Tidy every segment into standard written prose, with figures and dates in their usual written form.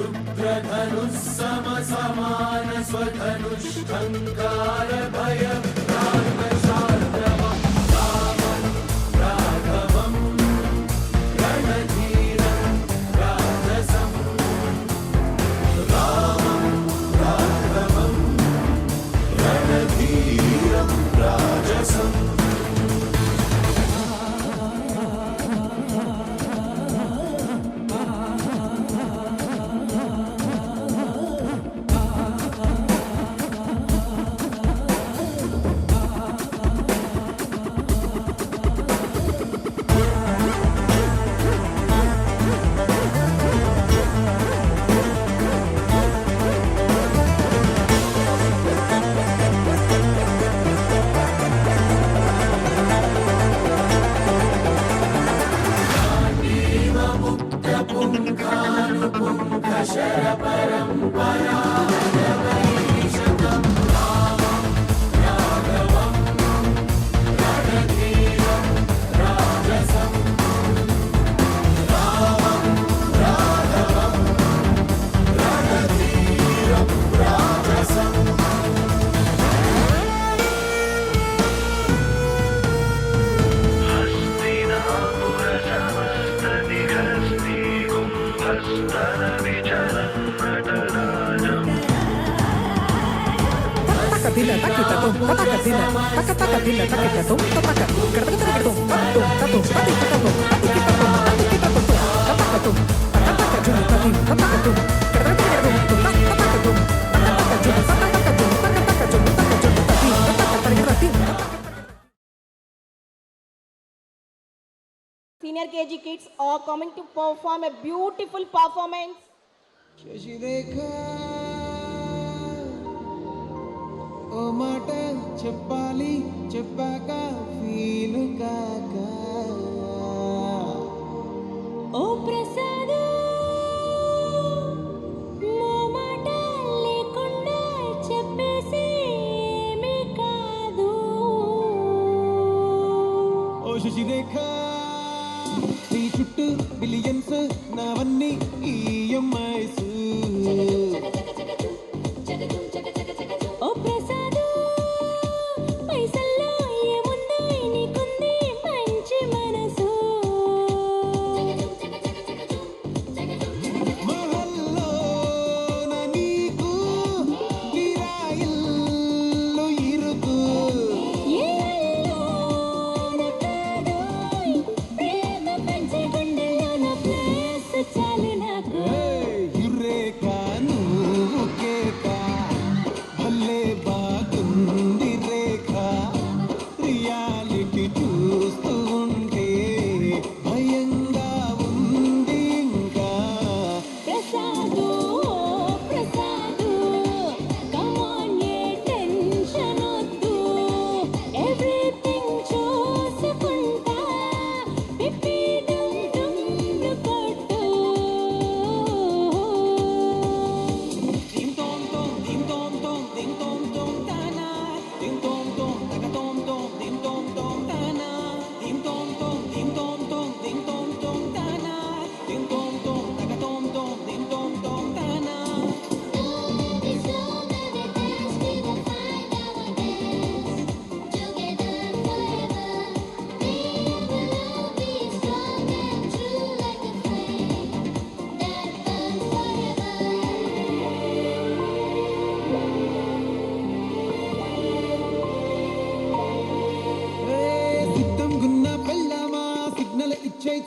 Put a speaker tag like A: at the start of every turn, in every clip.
A: रुद्रधनुस्समसमान स्वधनुष्ठङ्कार भयं
B: Senior KG kids are coming to perform a beautiful performance.
C: ఓ మాట చెప్పాలి చెప్పాక ఫీలు కాక
B: ఓ ప్రసాద్ ఓ మాట లేకుండా చెప్పేసి ఏమీ కాదు
C: ఓ శశిరేఖ నీ చుట్టూ బిలియన్స్ నావన్నీ ఈఎంఐస్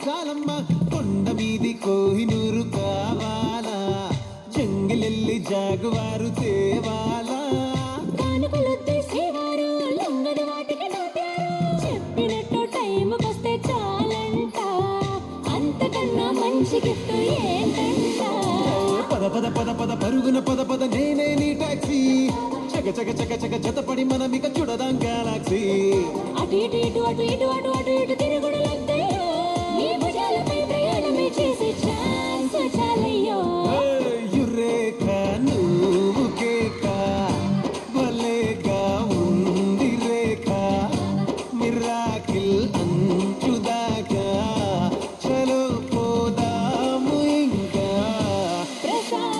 C: చాలమ్మా కొండ మీది కోహినూరు కావాలా జంగిలెల్లి జాగువారు తేవాలా
B: చెప్పినట్టు టైంకొస్తే చాలంట అంతకన్నా మంచి గిఫ్ట్ ఏంటంట
C: పద పద పద పద పరుగున పద పద నేనే నీ టాక్సీ చక చక చక చక జతపడి మనమిక చూడదాం గెలాక్సీ
B: అటు ఇటు ఇటు అటు ఇటు అటు అటు ఇటు తిరుగుడు నీ భుజాలపై ప్రయాణమే చేసే ఛాన్స్ చాలయ్యో
C: యురేఖ నువ్వు కేక భలేగా ఉంది రేఖ మిరాకిల్ అంచుదాకా చలో పోదాము ఇంకా
B: Prasad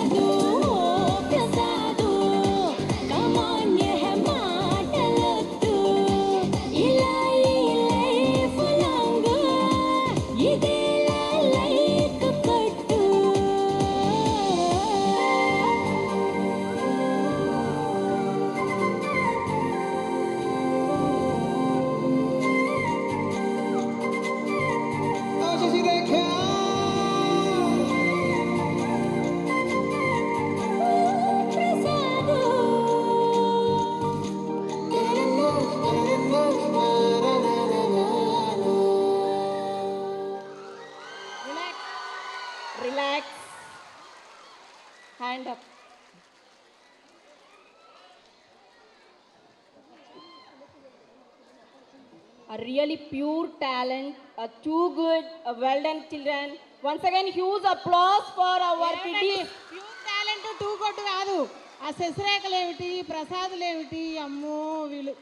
D: a really pure talent, a too good, a well done children. Once again, huge applause for our kiddies.
E: Pure talent two కొట్టు కాదు. ఆ శశిరేఖలు ఏమిటి, ప్రసాదులు ఏమిటి, అమ్మో వీళ్ళు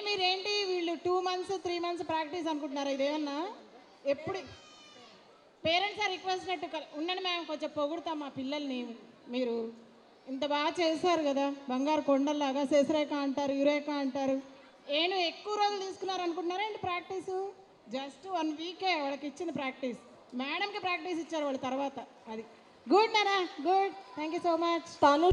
E: మీరేంటి వీళ్ళు 2 months 3 months ప్రాక్టీస్ అనుకుంటున్నారా? ఇదేమన్నా ఎప్పుడు పేరెంట్స్ ఆ రిక్వెస్ట్ ఉండండి మేము కొంచెం పొగుడుతాం మా పిల్లల్ని. మీరు ఇంత బాగా చేశారు కదా, బంగారు కొండల్లాగా. శశిరేఖ అంటారు, యురేఖ అంటారు. ఎక్కువ రోజులు తీసుకున్నారు అనుకుంటున్నారా ఏంటి ప్రాక్టీసు? జస్ట్ 1 week వాళ్ళకి ఇచ్చింది ప్రాక్టీస్. మేడంకి ప్రాక్టీస్ ఇచ్చారు వాళ్ళు తర్వాత. అది గుడ్ నానా, good. Thank you so much.
D: Tanu